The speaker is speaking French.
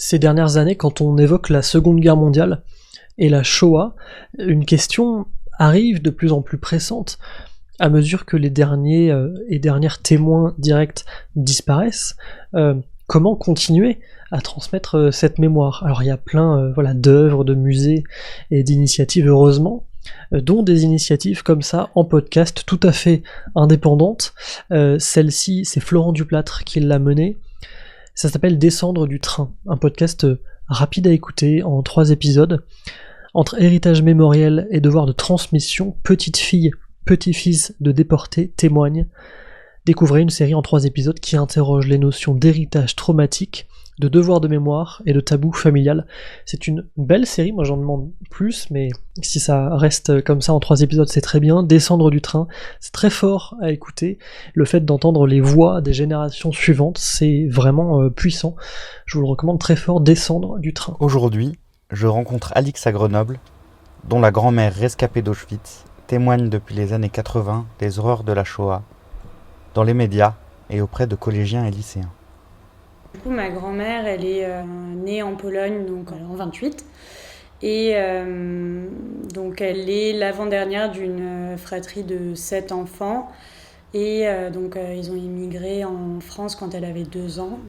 Ces dernières années, quand on évoque la Seconde Guerre mondiale et la Shoah, une question arrive de plus en plus pressante à mesure que les derniers et dernières témoins directs disparaissent. Comment continuer à transmettre cette mémoire? Alors il y a plein d'œuvres, de musées et d'initiatives, heureusement, dont des initiatives comme ça en podcast tout à fait indépendantes. Celle-ci, c'est Florent Duplâtre qui l'a menée. Ça s'appelle Descendre du train, un podcast rapide à écouter en 3 épisodes. Entre héritage mémoriel et devoir de transmission, petite fille, petit-fils de déportés témoignent. Découvrez une série en 3 épisodes qui interroge les notions d'héritage traumatique, de devoir de mémoire et de tabou familial. C'est une belle série, moi j'en demande plus, mais si ça reste comme ça en 3 épisodes, c'est très bien. Descendre du train, c'est très fort à écouter. Le fait d'entendre les voix des générations suivantes, c'est vraiment puissant. Je vous le recommande très fort, Descendre du train. Aujourd'hui, je rencontre Alix à Grenoble, dont la grand-mère rescapée d'Auschwitz témoigne depuis les années 80 des horreurs de la Shoah, dans les médias et auprès de collégiens et lycéens. Du coup, ma grand-mère, elle est née en Pologne, donc en 28. Et donc, elle est l'avant-dernière d'une fratrie de 7 enfants. Et donc, ils ont immigré en France quand elle avait 2 ans.